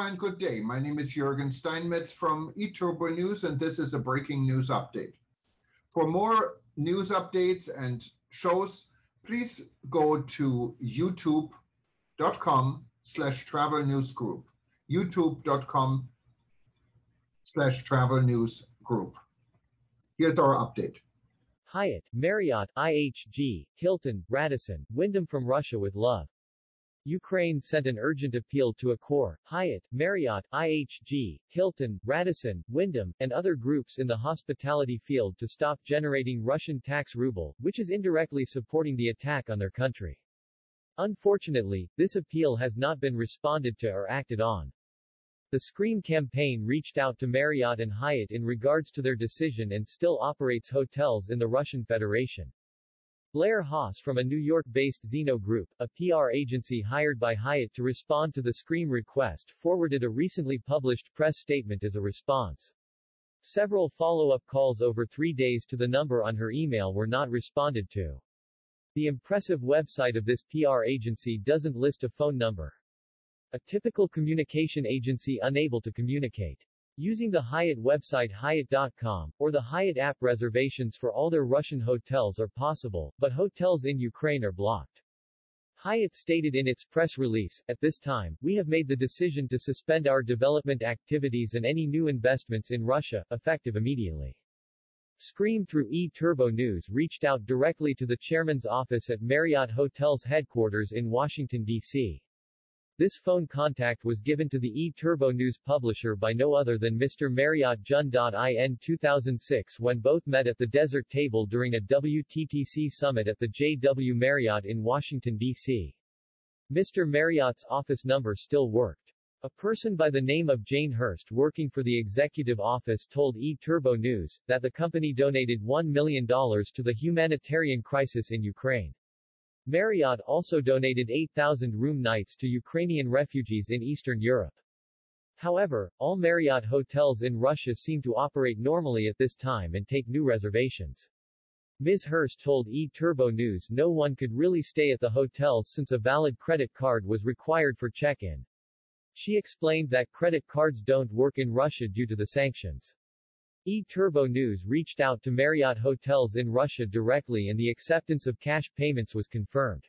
and good day. My name is Jürgen Steinmetz from eTurboNews, and this is a breaking news update. For more news updates and shows, please go to youtube.com/travel news group. youtube.com/travel news group. Here's our update. Hyatt, Marriott, IHG, Hilton, Radisson, Wyndham from Russia with love. Ukraine sent an urgent appeal to Accor, Hyatt, Marriott, IHG, Hilton, Radisson, Wyndham, and other groups in the hospitality field to stop generating Russian tax ruble, which is indirectly supporting the attack on their country. Unfortunately, this appeal has not been responded to or acted on. The Scream campaign reached out to Marriott and Hyatt in regards to their decision and still operates hotels in the Russian Federation. Blair Haas from a New York-based Zeno Group, a PR agency hired by Hyatt to respond to the Scream request, forwarded a recently published press statement as a response. Several follow-up calls over 3 days to the number on her email were not responded to. The impressive website of this PR agency doesn't list a phone number. A typical communication agency unable to communicate. Using the Hyatt website Hyatt.com, or the Hyatt app, reservations for all their Russian hotels are possible, but hotels in Ukraine are blocked. Hyatt stated in its press release, "At this time, we have made the decision to suspend our development activities and any new investments in Russia, effective immediately." Scream through eTurboNews reached out directly to the chairman's office at Marriott Hotels headquarters in Washington, D.C. This phone contact was given to the eTurboNews publisher by no other than Mr. Marriott Jun. In 2006 when both met at the Desert Table during a WTTC summit at the JW Marriott in Washington, D.C. Mr. Marriott's office number still worked. A person by the name of Jane Hurst working for the executive office told eTurboNews that the company donated $1 million to the humanitarian crisis in Ukraine. Marriott also donated 8,000 room nights to Ukrainian refugees in Eastern Europe. However, all Marriott hotels in Russia seem to operate normally at this time and take new reservations. Ms. Hurst told eTurboNews no one could really stay at the hotels since a valid credit card was required for check-in. She explained that credit cards don't work in Russia due to the sanctions. eTurboNews reached out to Marriott hotels in Russia directly and the acceptance of cash payments was confirmed.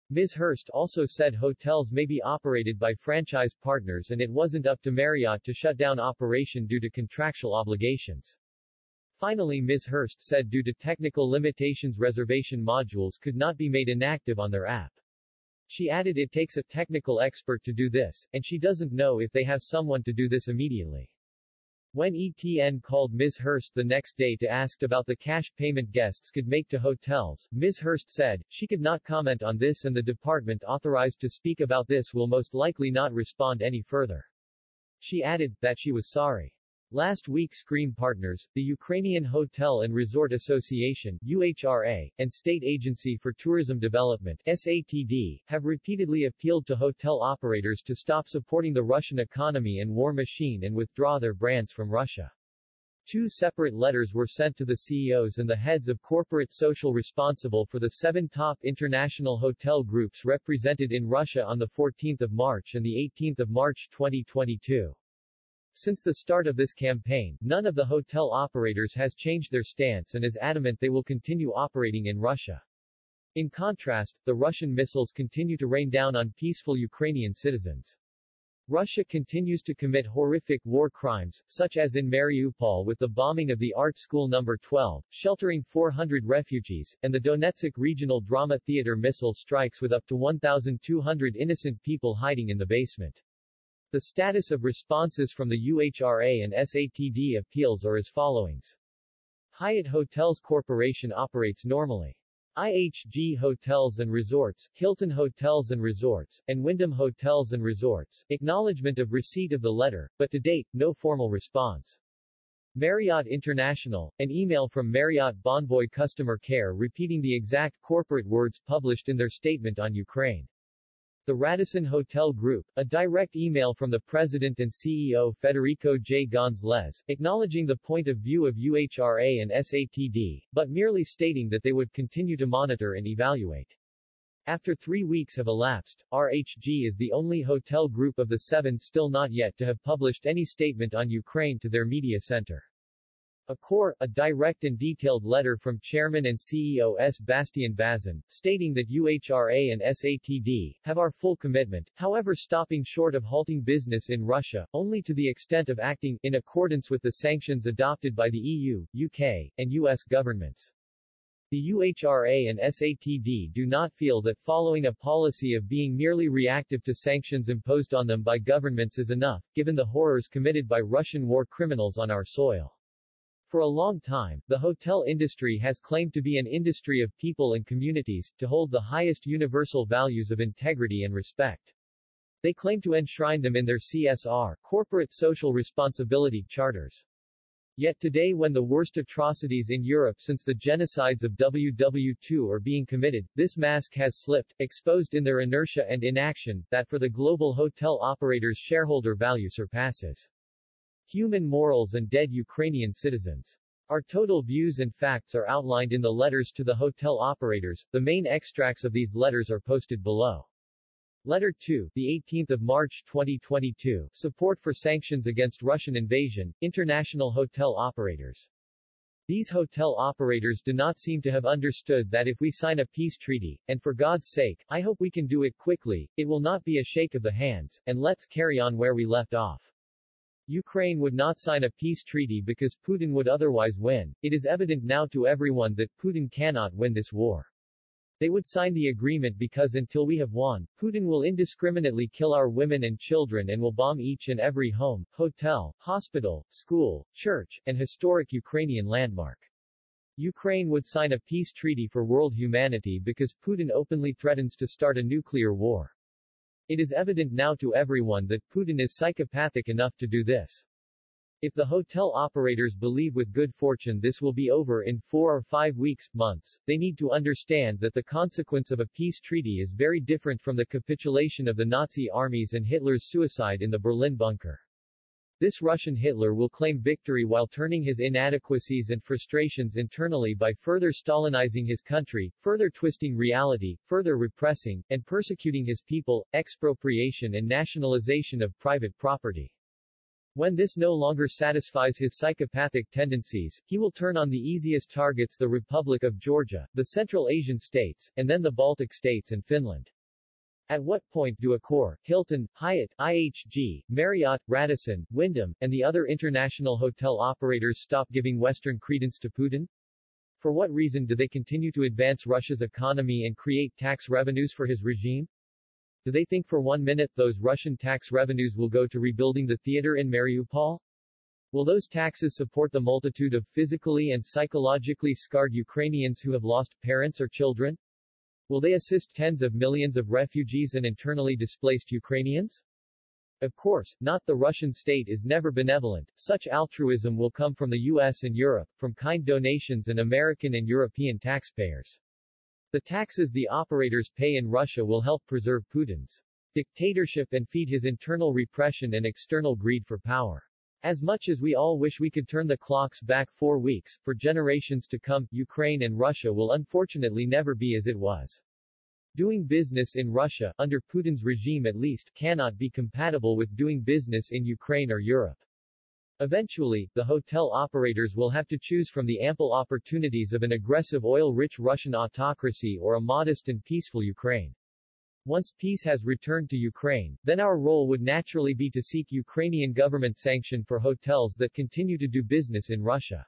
Ms. Hurst also said hotels may be operated by franchise partners and it wasn't up to Marriott to shut down operation due to contractual obligations. Finally, Ms. Hurst said due to technical limitations reservation modules could not be made inactive on their app. She added it takes a technical expert to do this, and she doesn't know if they have someone to do this immediately. When ETN called Ms. Hurst the next day to ask about the cash payment guests could make to hotels, Ms. Hurst said, she could not comment on this and the department authorized to speak about this will most likely not respond any further. She added, that she was sorry. Last week Scream partners, the Ukrainian Hotel and Resort Association UHRA, and State Agency for Tourism Development SATD, have repeatedly appealed to hotel operators to stop supporting the Russian economy and war machine and withdraw their brands from Russia. 2 separate letters were sent to the CEOs and the heads of corporate social responsible for the 7 top international hotel groups represented in Russia on the 14th of March and the 18th of March 2022. Since the start of this campaign, none of the hotel operators has changed their stance and is adamant they will continue operating in Russia. In contrast, the Russian missiles continue to rain down on peaceful Ukrainian citizens. Russia continues to commit horrific war crimes, such as in Mariupol with the bombing of the Art School No. 12, sheltering 400 refugees, and the Donetsk Regional Drama Theater missile strikes with up to 1,200 innocent people hiding in the basement. The status of responses from the UHRA and SATD appeals are as followings. Hyatt Hotels Corporation operates normally. IHG Hotels and Resorts, Hilton Hotels and Resorts, and Wyndham Hotels and Resorts, acknowledgement of receipt of the letter, but to date, no formal response. Marriott International, an email from Marriott Bonvoy Customer Care repeating the exact corporate words published in their statement on Ukraine. The Radisson Hotel Group, a direct email from the President and CEO Federico J. González, acknowledging the point of view of UHRA and SATD, but merely stating that they would continue to monitor and evaluate. After 3 weeks have elapsed, IHG is the only hotel group of the 7 still not yet to have published any statement on Ukraine to their media center. A direct and detailed letter from Chairman and CEO Bastian Bazin, stating that UHRA and SATD have our full commitment, however stopping short of halting business in Russia, only to the extent of acting in accordance with the sanctions adopted by the EU, UK, and US governments. The UHRA and SATD do not feel that following a policy of being merely reactive to sanctions imposed on them by governments is enough, given the horrors committed by Russian war criminals on our soil. For a long time, the hotel industry has claimed to be an industry of people and communities, to hold the highest universal values of integrity and respect. They claim to enshrine them in their CSR, corporate social responsibility, charters. Yet today, when the worst atrocities in Europe since the genocides of WW2 are being committed, this mask has slipped, exposed in their inertia and inaction, that for the global hotel operators shareholder value surpasses human morals and dead Ukrainian citizens. Our total views and facts are outlined in the letters to the hotel operators. The main extracts of these letters are posted below. Letter 2, the 18th of March 2022, support for sanctions against Russian invasion, international hotel operators. These hotel operators do not seem to have understood that if we sign a peace treaty, and for God's sake, I hope we can do it quickly, it will not be a shake of the hands, and let's carry on where we left off. Ukraine would not sign a peace treaty because Putin would otherwise win. It is evident now to everyone that Putin cannot win this war. They would sign the agreement because until we have won, Putin will indiscriminately kill our women and children and will bomb each and every home, hotel, hospital, school, church, and historic Ukrainian landmark. Ukraine would sign a peace treaty for world humanity because Putin openly threatens to start a nuclear war. It is evident now to everyone that Putin is psychopathic enough to do this. If the hotel operators believe with good fortune this will be over in 4 or 5 weeks, months, they need to understand that the consequence of a peace treaty is very different from the capitulation of the Nazi armies and Hitler's suicide in the Berlin bunker. This Russian Hitler will claim victory while turning his inadequacies and frustrations internally by further Stalinizing his country, further twisting reality, further repressing, and persecuting his people, expropriation and nationalization of private property. When this no longer satisfies his psychopathic tendencies, he will turn on the easiest targets: the Republic of Georgia, the Central Asian states, and then the Baltic states and Finland. At what point do Accor, Hilton, Hyatt, IHG, Marriott, Radisson, Wyndham, and the other international hotel operators stop giving Western credence to Putin? For what reason do they continue to advance Russia's economy and create tax revenues for his regime? Do they think for 1 minute those Russian tax revenues will go to rebuilding the theater in Mariupol? Will those taxes support the multitude of physically and psychologically scarred Ukrainians who have lost parents or children? Will they assist tens of millions of refugees and internally displaced Ukrainians? Of course, not. The Russian state is never benevolent. Such altruism will come from the US and Europe, from kind donations and American and European taxpayers. The taxes the operators pay in Russia will help preserve Putin's dictatorship and feed his internal repression and external greed for power. As much as we all wish we could turn the clocks back 4 weeks, for generations to come, Ukraine and Russia will unfortunately never be as it was. Doing business in Russia, under Putin's regime at least, cannot be compatible with doing business in Ukraine or Europe. Eventually, the hotel operators will have to choose from the ample opportunities of an aggressive oil-rich Russian autocracy or a modest and peaceful Ukraine. Once peace has returned to Ukraine, then our role would naturally be to seek Ukrainian government sanction for hotels that continue to do business in Russia.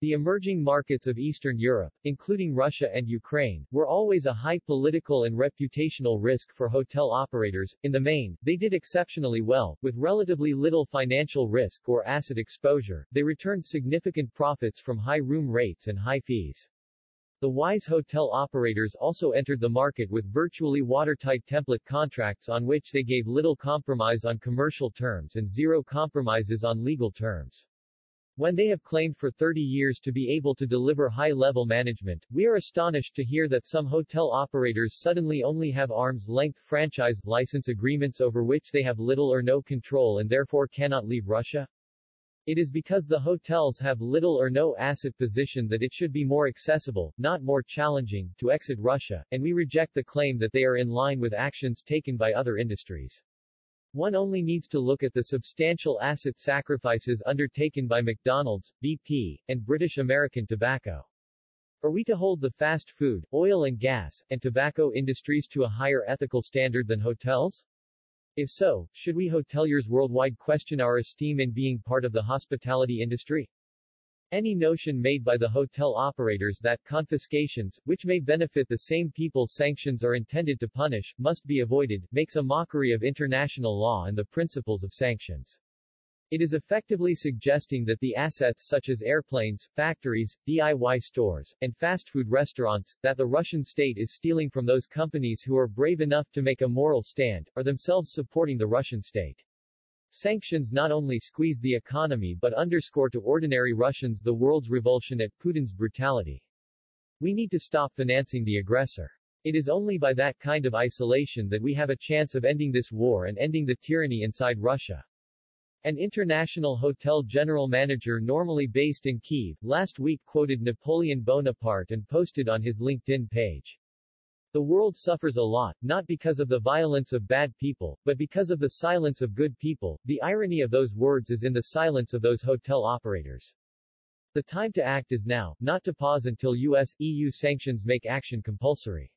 The emerging markets of Eastern Europe, including Russia and Ukraine, were always a high political and reputational risk for hotel operators. In the main, they did exceptionally well, with relatively little financial risk or asset exposure. They returned significant profits from high room rates and high fees. The wise hotel operators also entered the market with virtually watertight template contracts on which they gave little compromise on commercial terms and zero compromises on legal terms. When they have claimed for 30 years to be able to deliver high-level management, we are astonished to hear that some hotel operators suddenly only have arm's-length franchise license agreements over which they have little or no control and therefore cannot leave Russia. It is because the hotels have little or no asset position that it should be more accessible, not more challenging, to exit Russia, and we reject the claim that they are in line with actions taken by other industries. One only needs to look at the substantial asset sacrifices undertaken by McDonald's, BP, and British American Tobacco. Are we to hold the fast food, oil and gas, and tobacco industries to a higher ethical standard than hotels? If so, should we hoteliers worldwide question our esteem in being part of the hospitality industry? Any notion made by the hotel operators that confiscations, which may benefit the same people sanctions are intended to punish, must be avoided, makes a mockery of international law and the principles of sanctions. It is effectively suggesting that the assets such as airplanes, factories, DIY stores, and fast food restaurants, that the Russian state is stealing from those companies who are brave enough to make a moral stand, are themselves supporting the Russian state. Sanctions not only squeeze the economy but underscore to ordinary Russians the world's revulsion at Putin's brutality. We need to stop financing the aggressor. It is only by that kind of isolation that we have a chance of ending this war and ending the tyranny inside Russia. An international hotel general manager normally based in Kyiv, last week quoted Napoleon Bonaparte and posted on his LinkedIn page. The world suffers a lot, not because of the violence of bad people, but because of the silence of good people. The irony of those words is in the silence of those hotel operators. The time to act is now, not to pause until US-EU sanctions make action compulsory.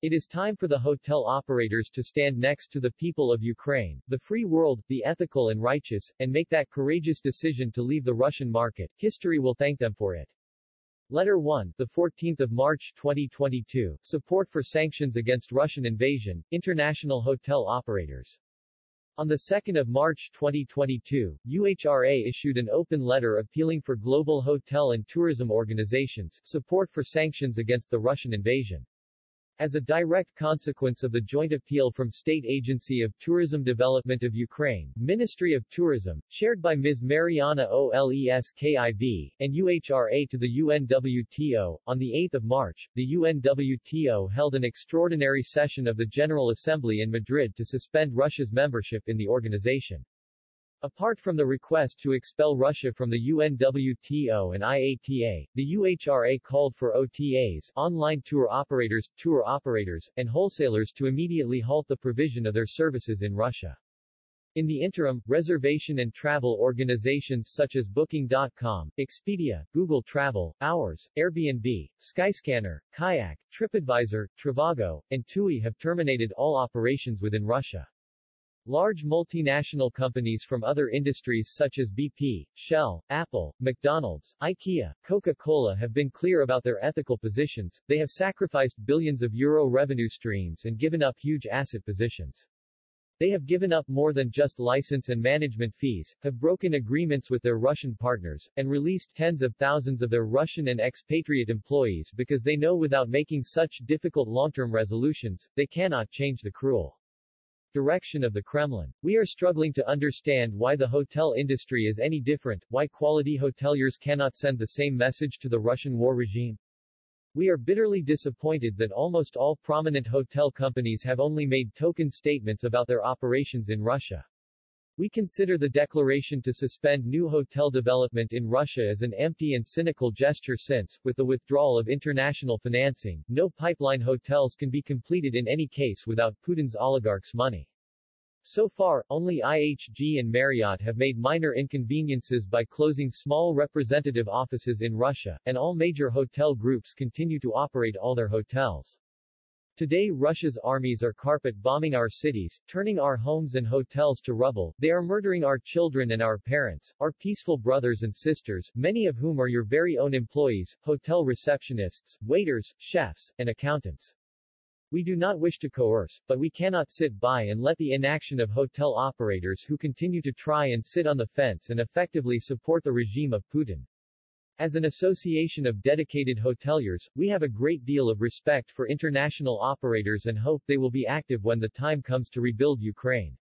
It is time for the hotel operators to stand next to the people of Ukraine, the free world, the ethical and righteous, and make that courageous decision to leave the Russian market. History will thank them for it. Letter 1, the 14th of March 2022. Support for sanctions against Russian invasion, international hotel operators. On the 2nd of March 2022, UHRA issued an open letter appealing for global hotel and tourism organizations support for sanctions against the Russian invasion. As a direct consequence of the joint appeal from State Agency of Tourism Development of Ukraine, Ministry of Tourism, shared by Ms. Mariana Oleskiv, and UHRA to the UNWTO, on 8 March, the UNWTO held an extraordinary session of the General Assembly in Madrid to suspend Russia's membership in the organization. Apart from the request to expel Russia from the UNWTO and IATA, the UHRA called for OTAs, online tour operators, and wholesalers to immediately halt the provision of their services in Russia. In the interim, reservation and travel organizations such as Booking.com, Expedia, Google Travel, Hours, Airbnb, Skyscanner, Kayak, TripAdvisor, Trivago, and TUI have terminated all operations within Russia. Large multinational companies from other industries such as BP, Shell, Apple, McDonald's, IKEA, Coca-Cola have been clear about their ethical positions. They have sacrificed billions of euro revenue streams and given up huge asset positions. They have given up more than just license and management fees, have broken agreements with their Russian partners, and released tens of thousands of their Russian and expatriate employees because they know without making such difficult long-term resolutions, they cannot change the cruel direction of the Kremlin. We are struggling to understand why the hotel industry is any different, why quality hoteliers cannot send the same message to the Russian war regime. We are bitterly disappointed that almost all prominent hotel companies have only made token statements about their operations in Russia. We consider the declaration to suspend new hotel development in Russia as an empty and cynical gesture since, with the withdrawal of international financing, no pipeline hotels can be completed in any case without Putin's oligarchs' money. So far, only IHG and Marriott have made minor inconveniences by closing small representative offices in Russia, and all major hotel groups continue to operate all their hotels. Today Russia's armies are carpet bombing our cities, turning our homes and hotels to rubble. They are murdering our children and our parents, our peaceful brothers and sisters, many of whom are your very own employees, hotel receptionists, waiters, chefs, and accountants. We do not wish to coerce, but we cannot sit by and let the inaction of hotel operators who continue to try and sit on the fence and effectively support the regime of Putin. As an association of dedicated hoteliers, we have a great deal of respect for international operators and hope they will be active when the time comes to rebuild Ukraine.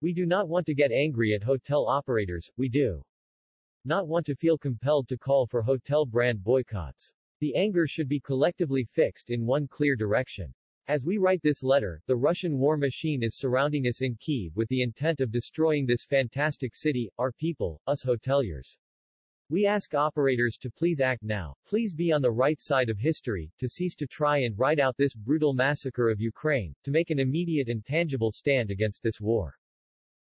We do not want to get angry at hotel operators, we do not want to feel compelled to call for hotel brand boycotts. The anger should be collectively fixed in one clear direction. As we write this letter, the Russian war machine is surrounding us in Kyiv with the intent of destroying this fantastic city, our people, us hoteliers. We ask operators to please act now, please be on the right side of history, to cease to try and ride out this brutal massacre of Ukraine, to make an immediate and tangible stand against this war.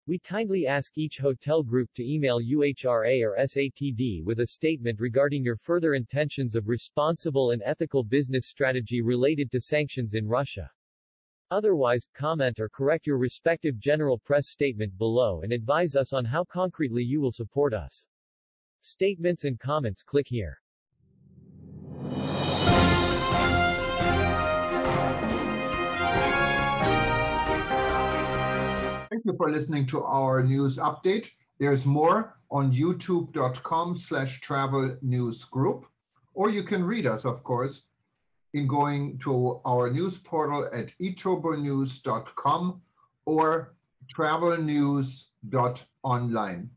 We kindly ask each hotel group to email UHRA or SATD with a statement regarding your further intentions of responsible and ethical business strategy related to sanctions in Russia. Otherwise, comment or correct your respective general press statement below and advise us on how concretely you will support us. Statements and comments, click here. Thank you for listening to our news update. There's more on youtube.com/travel news group, or you can read us, of course, in going to our news portal at eTurboNews.com or travelnews.online.